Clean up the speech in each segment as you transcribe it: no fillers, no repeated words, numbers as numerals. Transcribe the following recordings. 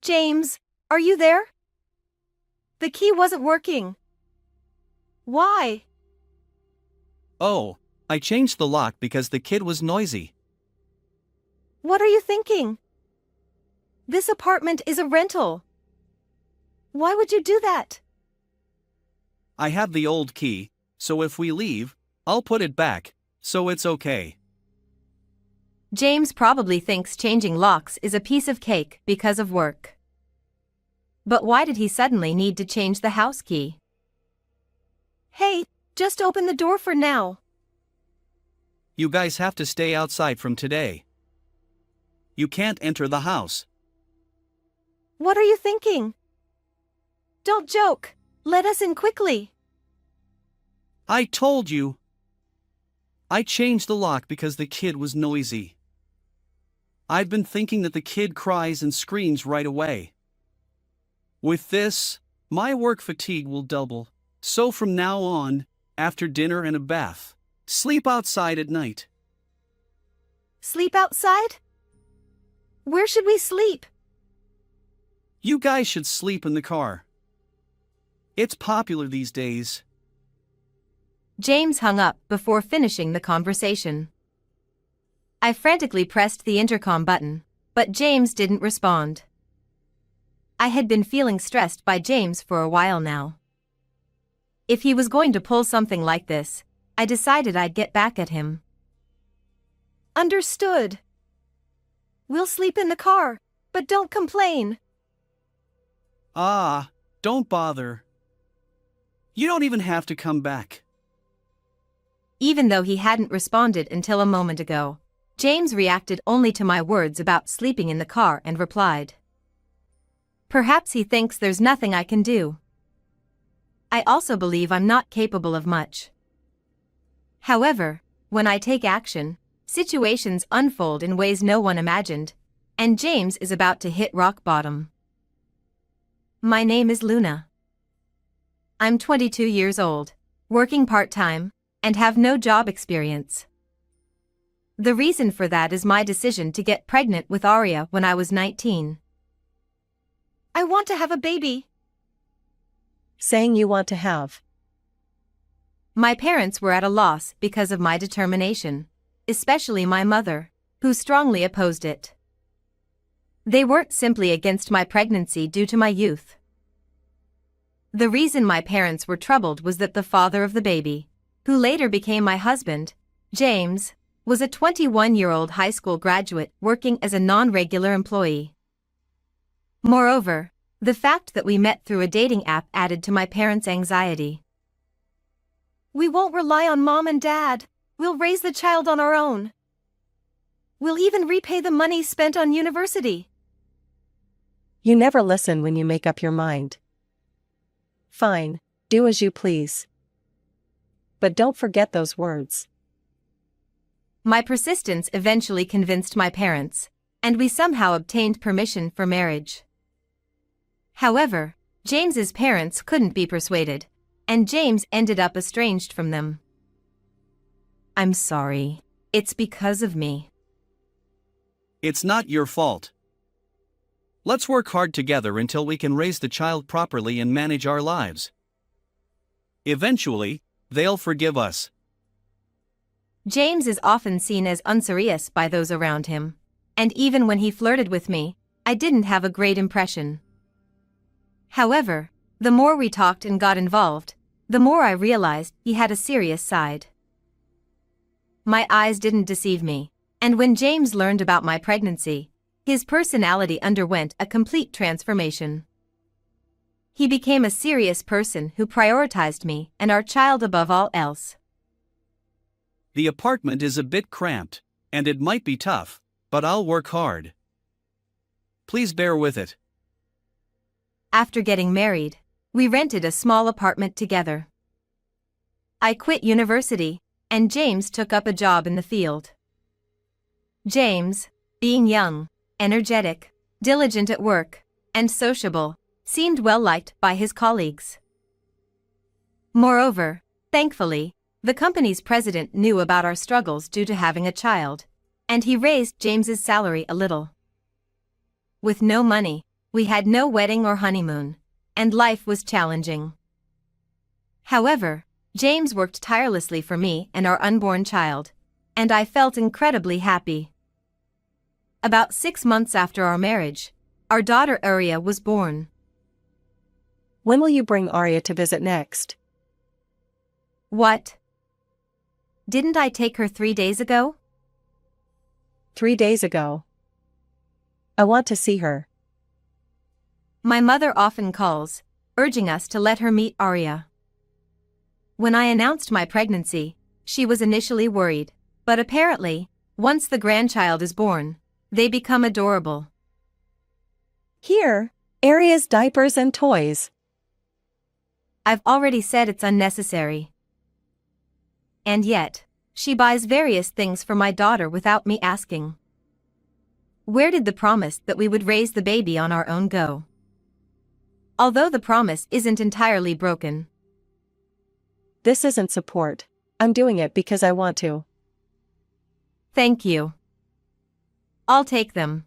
James, are you there? The key wasn't working. Why? Oh, I changed the lock because the kid was noisy. What are you thinking? This apartment is a rental. Why would you do that? I have the old key, so if we leave, I'll put it back, so it's okay. James probably thinks changing locks is a piece of cake because of work. But why did he suddenly need to change the house key? Hey, just open the door for now. You guys have to stay outside from today. You can't enter the house. What are you thinking? Don't joke. Let us in quickly. I told you. I changed the lock because the kid was noisy. I've been thinking that the kid cries and screams right away. With this, my work fatigue will double, so from now on, after dinner and a bath, sleep outside at night. Sleep outside? Where should we sleep? You guys should sleep in the car. It's popular these days. James hung up before finishing the conversation. I frantically pressed the intercom button, but James didn't respond. I had been feeling stressed by James for a while now. If he was going to pull something like this, I decided I'd get back at him. Understood. We'll sleep in the car, but don't complain. Ah, don't bother. You don't even have to come back. Even though he hadn't responded until a moment ago, James reacted only to my words about sleeping in the car and replied. Perhaps he thinks there's nothing I can do. I also believe I'm not capable of much. However, when I take action, situations unfold in ways no one imagined, and James is about to hit rock bottom. My name is Luna. I'm 22 years old, working part-time, and have no job experience. The reason for that is my decision to get pregnant with Arya when I was 19. I want to have a baby. Saying you want to have. My parents were at a loss because of my determination, especially my mother, who strongly opposed it. They weren't simply against my pregnancy due to my youth. The reason my parents were troubled was that the father of the baby, who later became my husband, James, was a 21-year-old high school graduate working as a non-regular employee. Moreover, the fact that we met through a dating app added to my parents' anxiety. We won't rely on mom and dad. We'll raise the child on our own. We'll even repay the money spent on university. You never listen when you make up your mind. Fine, do as you please. But don't forget those words. My persistence eventually convinced my parents, and we somehow obtained permission for marriage. However, James's parents couldn't be persuaded, and James ended up estranged from them. I'm sorry. It's because of me. It's not your fault. Let's work hard together until we can raise the child properly and manage our lives. Eventually, they'll forgive us. James is often seen as unserious by those around him, and even when he flirted with me, I didn't have a great impression. However, the more we talked and got involved, the more I realized he had a serious side. My eyes didn't deceive me, and when James learned about my pregnancy, his personality underwent a complete transformation. He became a serious person who prioritized me and our child above all else. The apartment is a bit cramped, and it might be tough, but I'll work hard. Please bear with it. After getting married, we rented a small apartment together. I quit university, and James took up a job in the field. James, being young, energetic, diligent at work, and sociable, seemed well liked by his colleagues. Moreover, thankfully, the company's president knew about our struggles due to having a child, and he raised James's salary a little. With no money, We had no wedding or honeymoon, and life was challenging. However, James worked tirelessly for me and our unborn child, and I felt incredibly happy. About 6 months after our marriage, our daughter Arya was born. When will you bring Arya to visit next? What? Didn't I take her 3 days ago? 3 days ago. I want to see her. My mother often calls, urging us to let her meet Arya. When I announced my pregnancy, she was initially worried, but apparently, once the grandchild is born, they become adorable. Here, Arya's diapers and toys. I've already said it's unnecessary. And yet, she buys various things for my daughter without me asking. Where did the promise that we would raise the baby on our own go? Although the promise isn't entirely broken. This isn't support. I'm doing it because I want to. Thank you. I'll take them.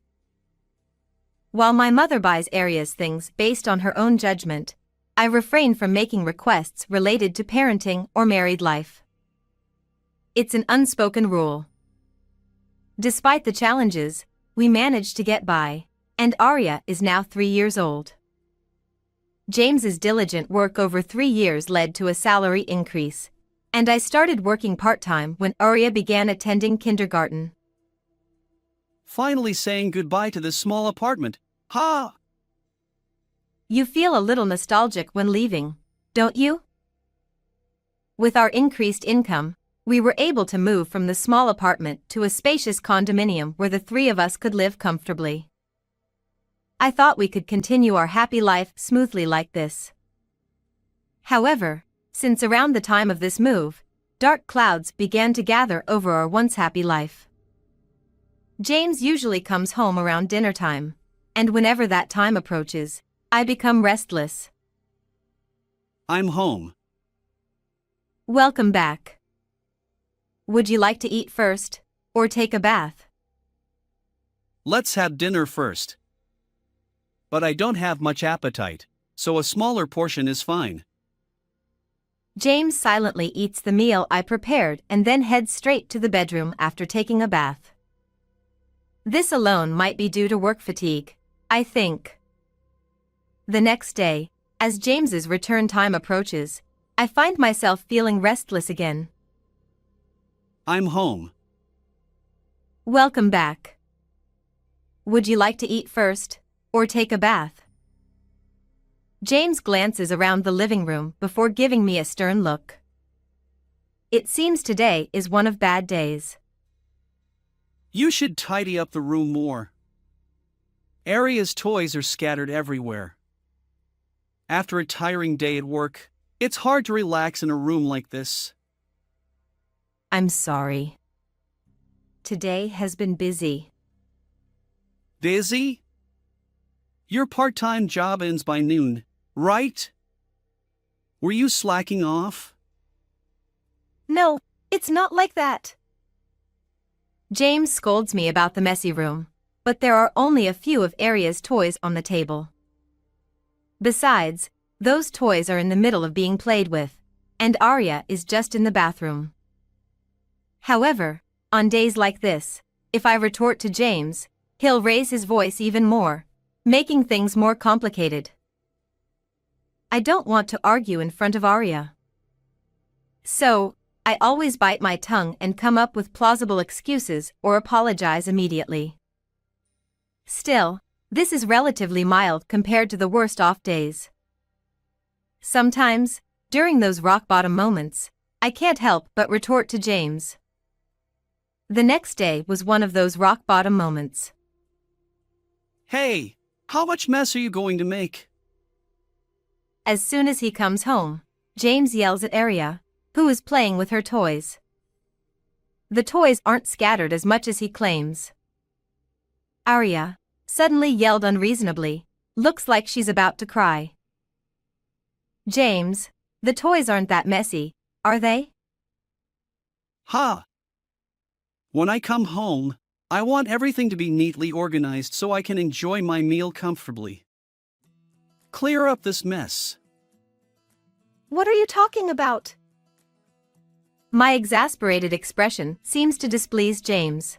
While my mother buys Arya's things based on her own judgment, I refrain from making requests related to parenting or married life. It's an unspoken rule. Despite the challenges, we managed to get by, and Arya is now 3 years old. James's diligent work over 3 years led to a salary increase, and I started working part-time when Arya began attending kindergarten. Finally saying goodbye to this small apartment. Ha! You feel a little nostalgic when leaving, don't you? With our increased income, we were able to move from the small apartment to a spacious condominium where the 3 of us could live comfortably. I thought we could continue our happy life smoothly like this. However, since around the time of this move, dark clouds began to gather over our once happy life. James usually comes home around dinner time, and whenever that time approaches, I become restless. I'm home. Welcome back. Would you like to eat first, or take a bath? Let's have dinner first. But I don't have much appetite, so a smaller portion is fine. James silently eats the meal I prepared and then heads straight to the bedroom after taking a bath. This alone might be due to work fatigue, I think. The next day, as James's return time approaches, I find myself feeling restless again. I'm home. Welcome back. Would you like to eat first, or take a bath? James glances around the living room before giving me a stern look. It seems today is one of bad days. You should tidy up the room more. Arya's toys are scattered everywhere. After a tiring day at work, it's hard to relax in a room like this. I'm sorry. Today has been busy. Busy? Your part-time job ends by noon, right? Were you slacking off? No, it's not like that. James scolds me about the messy room, but there are only a few of Arya's toys on the table. Besides, those toys are in the middle of being played with, and Arya is just in the bathroom. However, on days like this, if I retort to James, he'll raise his voice even more, making things more complicated. I don't want to argue in front of Arya. So, I always bite my tongue and come up with plausible excuses or apologize immediately. Still, this is relatively mild compared to the worst off days. Sometimes, during those rock-bottom moments, I can't help but retort to James. The next day was one of those rock-bottom moments. Hey, how much mess are you going to make? As soon as he comes home, James yells at Arya, who is playing with her toys. The toys aren't scattered as much as he claims. Arya, suddenly yelled unreasonably, looks like she's about to cry. James, the toys aren't that messy, are they? Ha! When I come home, I want everything to be neatly organized so I can enjoy my meal comfortably. Clear up this mess. What are you talking about? My exasperated expression seems to displease James.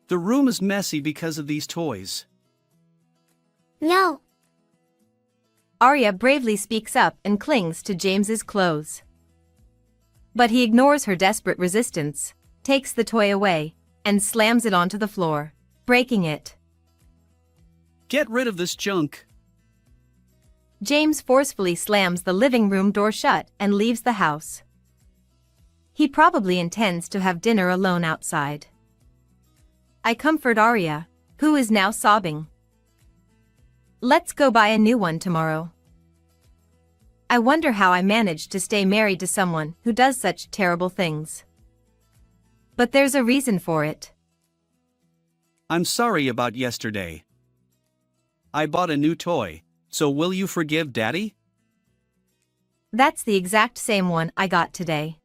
The room is messy because of these toys. No. Arya bravely speaks up and clings to James's clothes. But he ignores her desperate resistance, takes the toy away, and slams it onto the floor, breaking it. Get rid of this junk. James forcefully slams the living room door shut and leaves the house. He probably intends to have dinner alone outside. I comfort Arya, who is now sobbing. Let's go buy a new one tomorrow. I wonder how I managed to stay married to someone who does such terrible things. But there's a reason for it. I'm sorry about yesterday. I bought a new toy, so will you forgive Daddy? That's the exact same one I got today.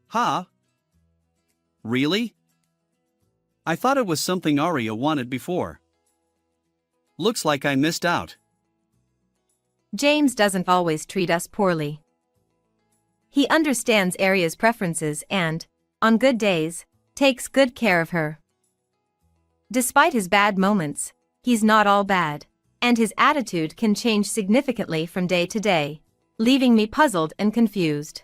Huh? Really? I thought it was something Arya wanted before. Looks like I missed out. James doesn't always treat us poorly. He understands Arya's preferences and, on good days, takes good care of her. Despite his bad moments, he's not all bad, and his attitude can change significantly from day to day, leaving me puzzled and confused.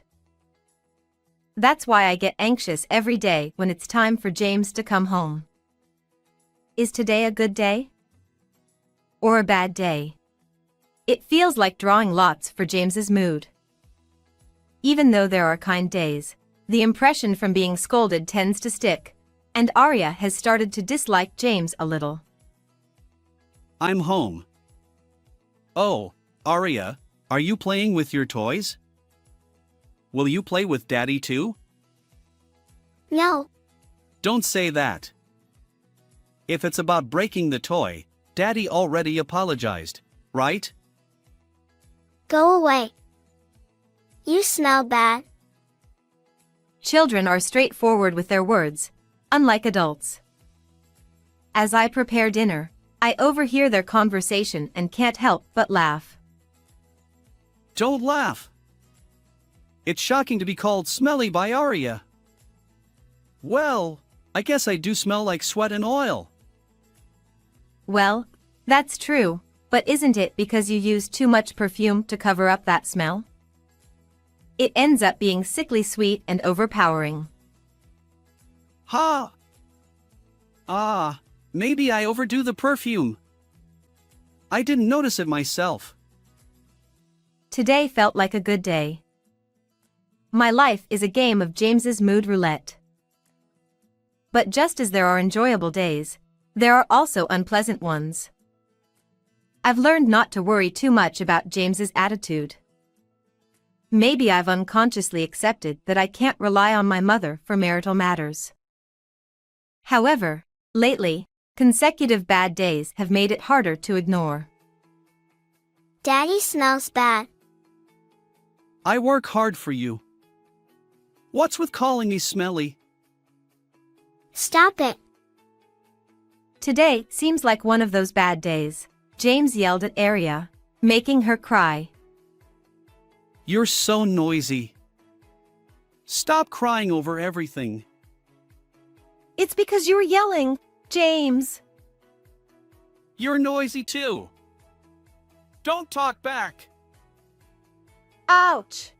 That's why I get anxious every day when it's time for James to come home. Is today a good day? Or a bad day? It feels like drawing lots for James's mood. Even though there are kind days, the impression from being scolded tends to stick, and Arya has started to dislike James a little. I'm home. Oh, Arya, are you playing with your toys? Will you play with Daddy too? No. Don't say that. If it's about breaking the toy, Daddy already apologized, right? Go away. You smell bad. Children are straightforward with their words, unlike adults. As I prepare dinner, I overhear their conversation and can't help but laugh. Don't laugh. It's shocking to be called smelly by Arya. Well, I guess I do smell like sweat and oil. Well, that's true, but isn't it because you use too much perfume to cover up that smell? It ends up being sickly sweet and overpowering. Ha! Maybe I overdo the perfume. I didn't notice it myself. Today felt like a good day. My life is a game of James's mood roulette. But just as there are enjoyable days, there are also unpleasant ones. I've learned not to worry too much about James's attitude. Maybe I've unconsciously accepted that I can't rely on my mother for marital matters. However, lately, consecutive bad days have made it harder to ignore. Daddy smells bad. I work hard for you. What's with calling me smelly? Stop it. Today seems like one of those bad days, James yelled at Arya, making her cry. You're so noisy. Stop crying over everything. It's because you were yelling, James. You're noisy too. Don't talk back. Ouch.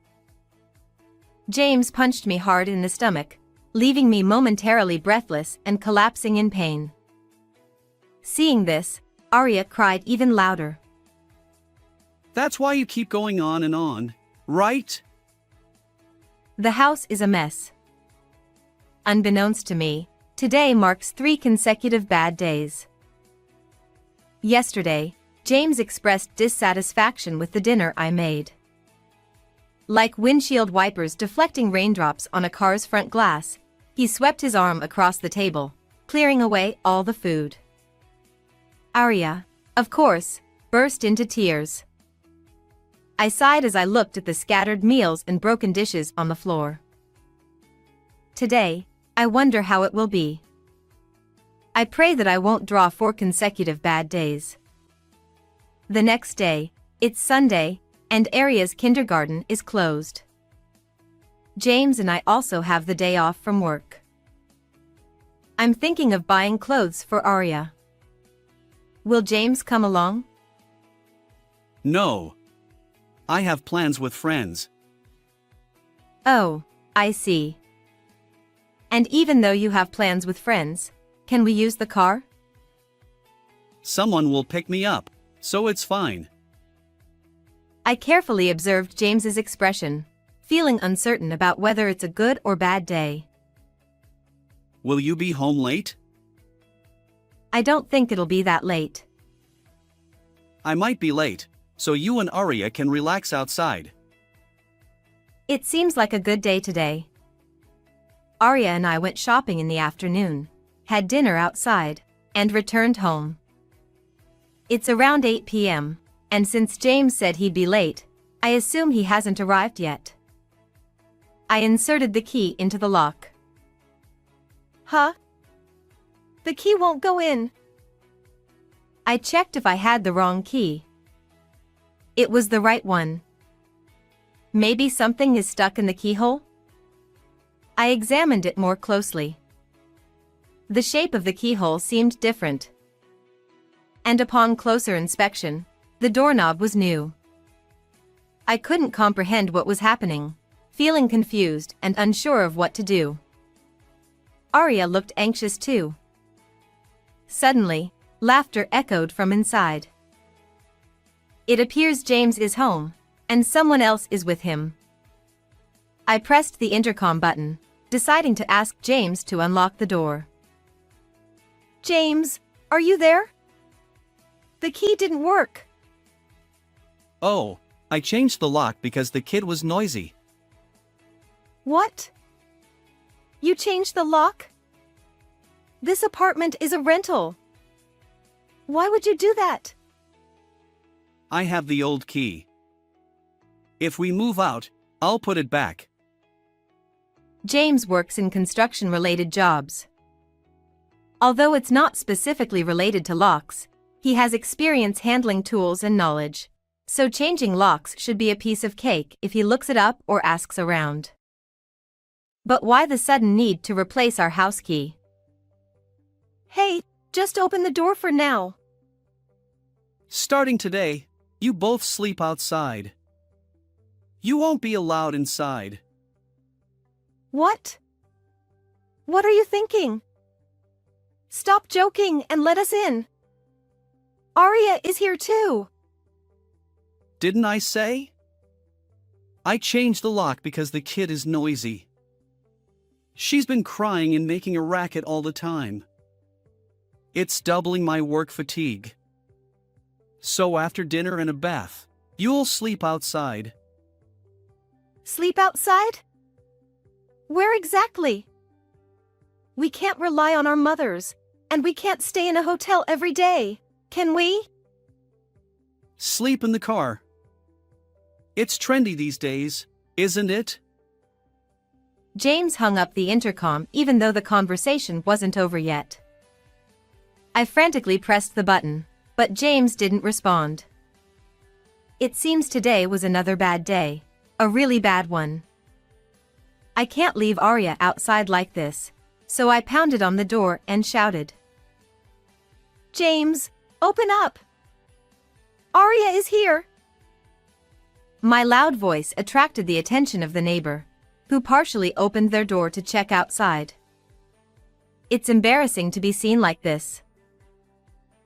James punched me hard in the stomach, leaving me momentarily breathless and collapsing in pain. Seeing this, Arya cried even louder. That's why you keep going on, right? The house is a mess. Unbeknownst to me, today marks 3 consecutive bad days. Yesterday, James expressed dissatisfaction with the dinner I made. Like windshield wipers deflecting raindrops on a car's front glass, he swept his arm across the table, clearing away all the food. Arya, of course, burst into tears. I sighed as I looked at the scattered meals and broken dishes on the floor. Today, I wonder how it will be. I pray that I won't draw 4 consecutive bad days. The next day, it's Sunday, and Aria's kindergarten is closed. James and I also have the day off from work. I'm thinking of buying clothes for Aria. Will James come along? No. I have plans with friends. Oh, I see. And even though you have plans with friends, can we use the car? Someone will pick me up, so it's fine. I carefully observed James's expression, feeling uncertain about whether it's a good or bad day. Will you be home late? I don't think it'll be that late. I might be late, so you and Aria can relax outside. It seems like a good day today. Aria and I went shopping in the afternoon, had dinner outside, and returned home. It's around 8 p.m., and since James said he'd be late, I assume he hasn't arrived yet. I inserted the key into the lock. Huh? The key won't go in. I checked if I had the wrong key. It was the right one. Maybe something is stuck in the keyhole? I examined it more closely. The shape of the keyhole seemed different. And upon closer inspection, the doorknob was new. I couldn't comprehend what was happening, feeling confused and unsure of what to do. Aria looked anxious too. Suddenly, laughter echoed from inside. It appears James is home, and someone else is with him. I pressed the intercom button, deciding to ask James to unlock the door. James, are you there? The key didn't work. Oh, I changed the lock because the kid was noisy. What? You changed the lock? This apartment is a rental. Why would you do that? I have the old key. If we move out, I'll put it back. James works in construction-related jobs. Although it's not specifically related to locks, he has experience handling tools and knowledge, so changing locks should be a piece of cake if he looks it up or asks around. But why the sudden need to replace our house key? Hey, just open the door for now. Starting today, you both sleep outside. You won't be allowed inside. What? What are you thinking? Stop joking and let us in. Aria is here too. Didn't I say? I changed the lock because the kid is noisy. She's been crying and making a racket all the time. It's doubling my work fatigue. So after dinner and a bath, you'll sleep outside. Sleep outside? Where exactly? We can't rely on our mothers, and we can't stay in a hotel every day, can we? Sleep in the car. It's trendy these days, isn't it? James hung up the intercom even though the conversation wasn't over yet. I frantically pressed the button, but James didn't respond. It seems today was another bad day, a really bad one. I can't leave Aria outside like this, so I pounded on the door and shouted. James, open up! Aria is here! My loud voice attracted the attention of the neighbor, who partially opened their door to check outside. It's embarrassing to be seen like this.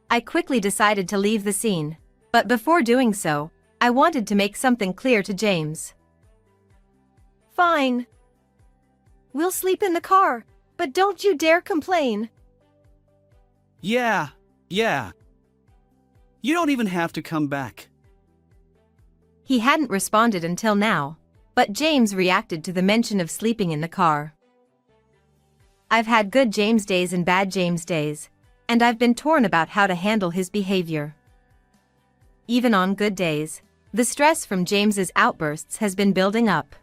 I quickly decided to leave the scene, but before doing so, I wanted to make something clear to James. Fine. We'll sleep in the car, but don't you dare complain. Yeah. You don't even have to come back. He hadn't responded until now, but James reacted to the mention of sleeping in the car. I've had good James days and bad James days, and I've been torn about how to handle his behavior. Even on good days, the stress from James's outbursts has been building up.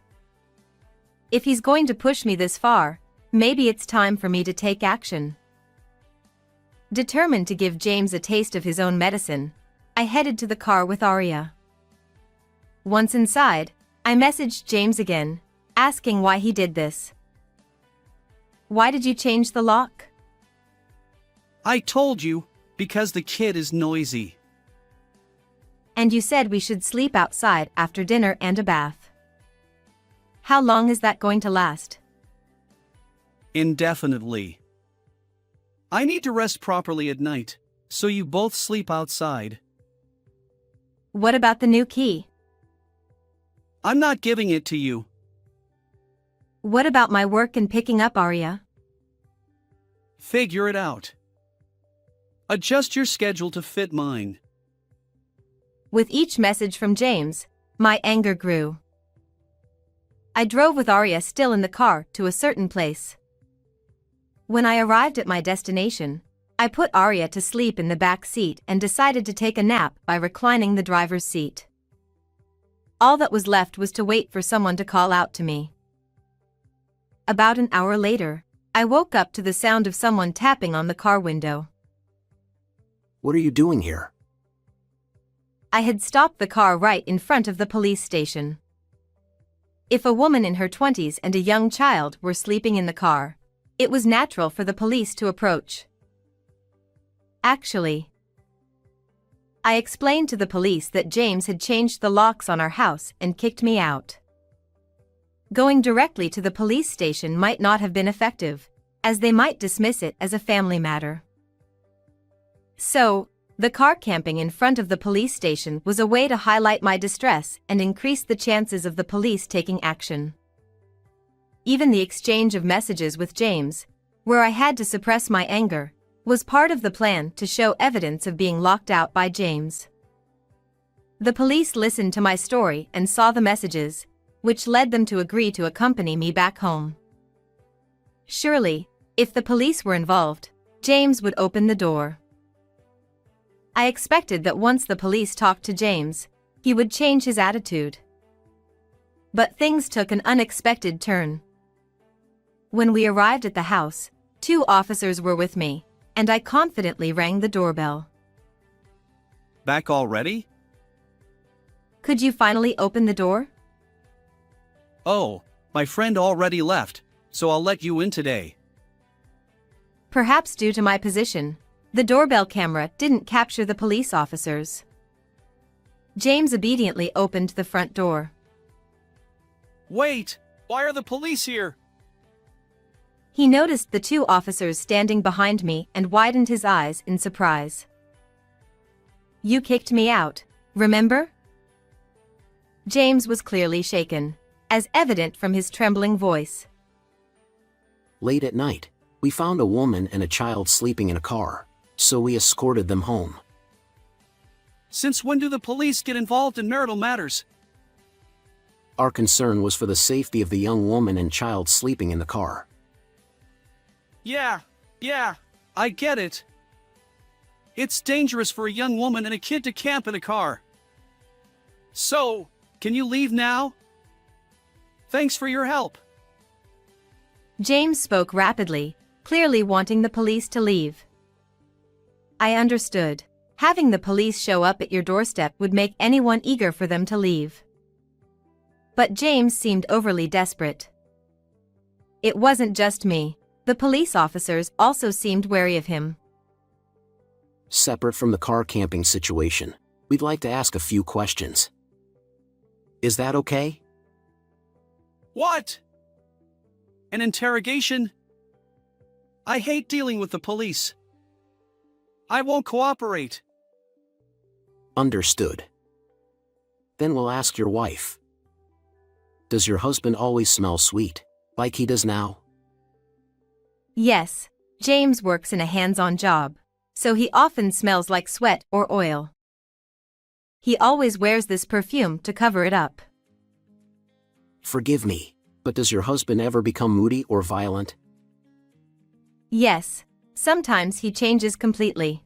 If he's going to push me this far, maybe it's time for me to take action. Determined to give James a taste of his own medicine, I headed to the car with Arya. Once inside, I messaged James again, asking why he did this. Why did you change the lock? I told you, because the kid is noisy. And you said we should sleep outside after dinner and a bath. How long is that going to last? Indefinitely. I need to rest properly at night, so you both sleep outside. What about the new key? I'm not giving it to you. What about my work and picking up Arya? Figure it out. Adjust your schedule to fit mine. With each message from James, my anger grew. I drove with Arya still in the car to a certain place. When I arrived at my destination, I put Arya to sleep in the back seat and decided to take a nap by reclining the driver's seat. All that was left was to wait for someone to call out to me. About an hour later, I woke up to the sound of someone tapping on the car window. What are you doing here? I had stopped the car right in front of the police station. If a woman in her 20s and a young child were sleeping in the car, it was natural for the police to approach. Actually, I explained to the police that James had changed the locks on our house and kicked me out. Going directly to the police station might not have been effective, as they might dismiss it as a family matter. So, the car camping in front of the police station was a way to highlight my distress and increase the chances of the police taking action. Even the exchange of messages with James, where I had to suppress my anger, was part of the plan to show evidence of being locked out by James. The police listened to my story and saw the messages, which led them to agree to accompany me back home. Surely, if the police were involved, James would open the door. I expected that once the police talked to James, he would change his attitude. But things took an unexpected turn. When we arrived at the house, 2 officers were with me, and I confidently rang the doorbell. Back already? Could you finally open the door? Oh, my friend already left, so I'll let you in today. Perhaps due to my position, the doorbell camera didn't capture the police officers. James obediently opened the front door. Wait! Why are the police here? He noticed the 2 officers standing behind me and widened his eyes in surprise. You kicked me out, remember? James was clearly shaken, as evident from his trembling voice. Late at night, we found a woman and a child sleeping in a car, so we escorted them home. Since when do the police get involved in marital matters? Our concern was for the safety of the young woman and child sleeping in the car. Yeah, I get it. It's dangerous for a young woman and a kid to camp in a car. So, can you leave now? Thanks for your help. James spoke rapidly, clearly wanting the police to leave. I understood. Having the police show up at your doorstep would make anyone eager for them to leave. But James seemed overly desperate. It wasn't just me. The police officers also seemed wary of him. Separate from the car camping situation, we'd like to ask a few questions. Is that okay? What? An interrogation? I hate dealing with the police. I won't cooperate. Understood. Then we'll ask your wife. Does your husband always smell sweet, like he does now? Yes, James works in a hands-on job, so he often smells like sweat or oil. He always wears this perfume to cover it up. Forgive me, but does your husband ever become moody or violent? Yes, sometimes he changes completely.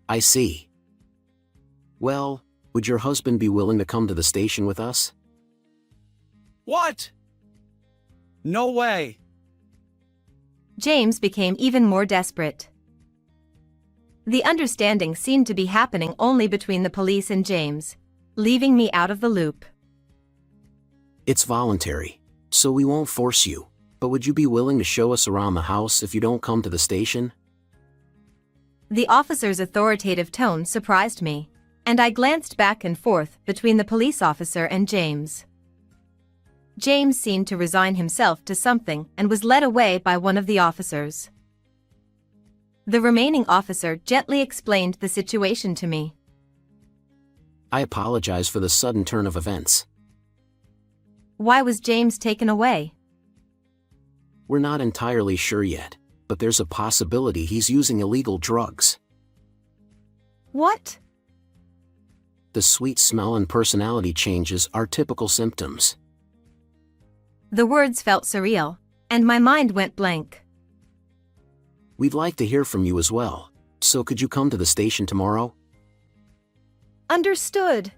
I see. Well, would your husband be willing to come to the station with us? What? No way. James became even more desperate. The understanding seemed to be happening only between the police and James, leaving me out of the loop. It's voluntary, so we won't force you, but would you be willing to show us around the house if you don't come to the station? The officer's authoritative tone surprised me, and I glanced back and forth between the police officer and James. James seemed to resign himself to something and was led away by one of the officers. The remaining officer gently explained the situation to me. I apologize for the sudden turn of events. Why was James taken away? We're not entirely sure yet, but there's a possibility he's using illegal drugs. What? The sweet smell and personality changes are typical symptoms. The words felt surreal, and my mind went blank. We'd like to hear from you as well, so could you come to the station tomorrow? Understood.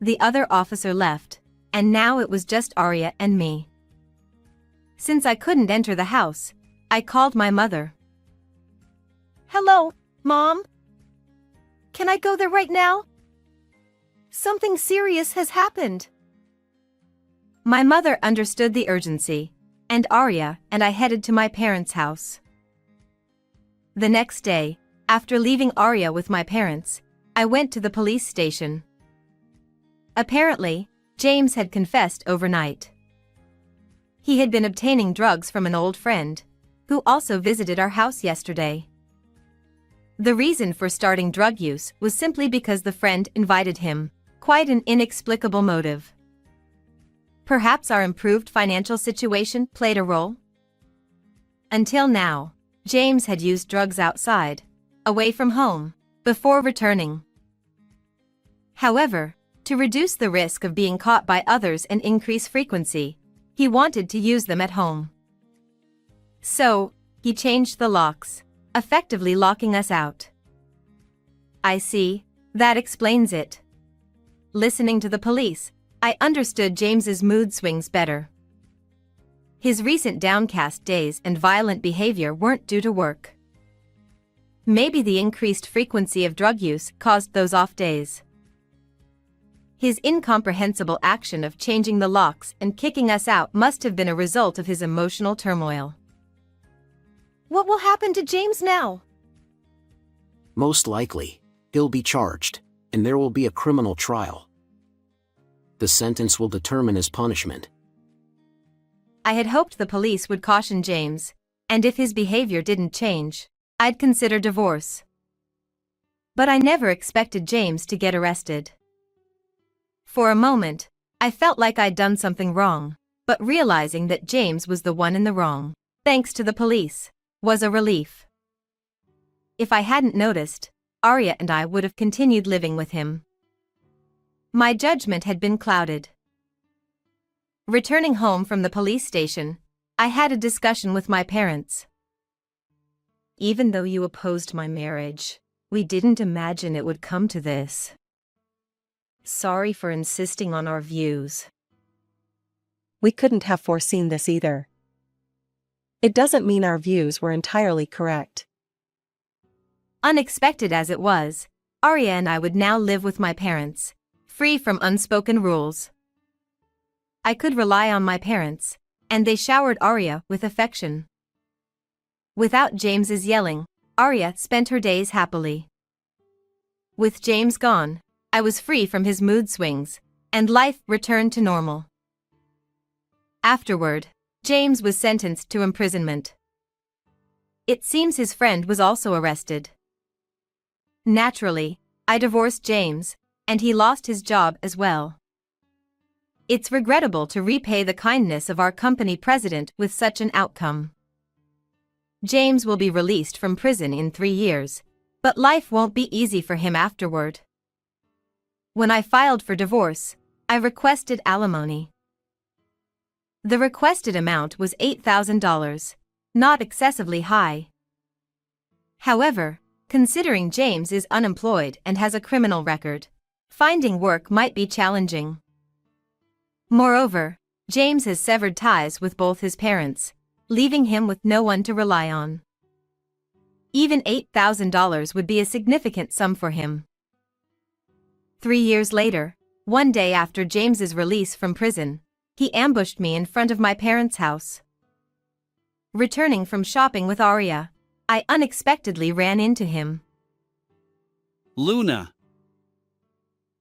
The other officer left, and now it was just Arya and me. Since I couldn't enter the house, I called my mother. Hello, Mom? Can I go there right now? Something serious has happened. My mother understood the urgency, and Arya and I headed to my parents' house. The next day, after leaving Arya with my parents, I went to the police station. Apparently, James had confessed overnight. He had been obtaining drugs from an old friend, who also visited our house yesterday. The reason for starting drug use was simply because the friend invited him, quite an inexplicable motive. Perhaps our improved financial situation played a role? Until now, James had used drugs outside, away from home, before returning. However, to reduce the risk of being caught by others and increase frequency, he wanted to use them at home. So, he changed the locks, effectively locking us out. I see, that explains it. Listening to the police, I understood James's mood swings better. His recent downcast days and violent behavior weren't due to work. Maybe the increased frequency of drug use caused those off days. His incomprehensible action of changing the locks and kicking us out must have been a result of his emotional turmoil. What will happen to James now? Most likely, he'll be charged, and there will be a criminal trial. The sentence will determine his punishment. I had hoped the police would caution James, and if his behavior didn't change, I'd consider divorce. But I never expected James to get arrested. For a moment, I felt like I'd done something wrong, but realizing that James was the one in the wrong, thanks to the police, was a relief. If I hadn't noticed, Arya and I would have continued living with him. My judgment had been clouded. Returning home from the police station, I had a discussion with my parents. Even though you opposed my marriage, we didn't imagine it would come to this. Sorry for insisting on our views. We couldn't have foreseen this either. It doesn't mean our views were entirely correct. Unexpected as it was, Arya and I would now live with my parents, free from unspoken rules. I could rely on my parents, and they showered Arya with affection. Without James's yelling, Arya spent her days happily. With James gone, I was free from his mood swings, and life returned to normal. Afterward, James was sentenced to imprisonment. It seems his friend was also arrested. Naturally, I divorced James, and he lost his job as well. It's regrettable to repay the kindness of our company president with such an outcome. James will be released from prison in 3 years, but life won't be easy for him afterward. When I filed for divorce, I requested alimony. The requested amount was $8,000, not excessively high. However, considering James is unemployed and has a criminal record, finding work might be challenging. Moreover, James has severed ties with both his parents, leaving him with no one to rely on. Even $8,000 would be a significant sum for him. 3 years later, one day after James's release from prison, he ambushed me in front of my parents' house. Returning from shopping with Arya, I unexpectedly ran into him. Luna.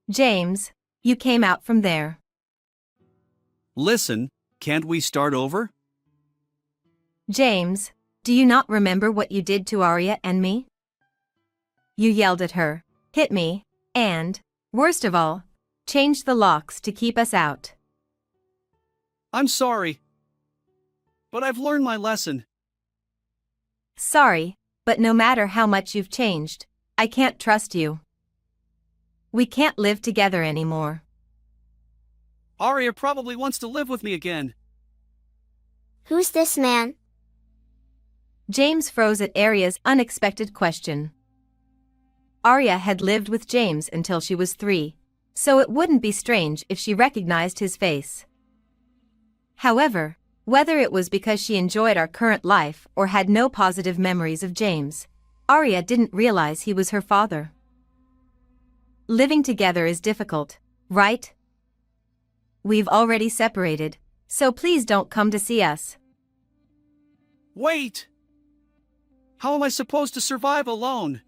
James, you came out from there. Listen, can't we start over? James, do you not remember what you did to Arya and me? You yelled at her, hit me, and, worst of all, changed the locks to keep us out. I'm sorry. But I've learned my lesson. Sorry, but no matter how much you've changed, I can't trust you. We can't live together anymore. Arya probably wants to live with me again. Who's this man? James froze at Arya's unexpected question. Arya had lived with James until she was 3, so it wouldn't be strange if she recognized his face. However, whether it was because she enjoyed our current life or had no positive memories of James, Arya didn't realize he was her father. Living together is difficult, right? We've already separated, so please don't come to see us. Wait! How am I supposed to survive alone?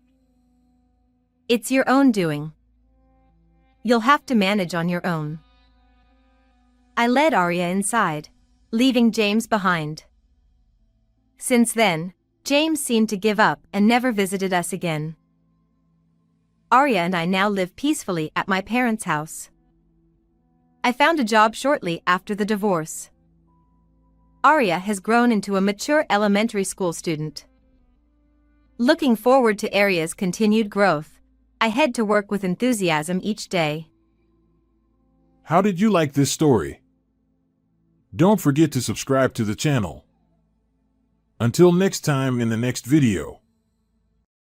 It's your own doing. You'll have to manage on your own. I led Arya inside, leaving James behind. Since then, James seemed to give up and never visited us again. Arya and I now live peacefully at my parents' house. I found a job shortly after the divorce. Arya has grown into a mature elementary school student. Looking forward to Arya's continued growth, I head to work with enthusiasm each day. How did you like this story? Don't forget to subscribe to the channel. Until next time in the next video.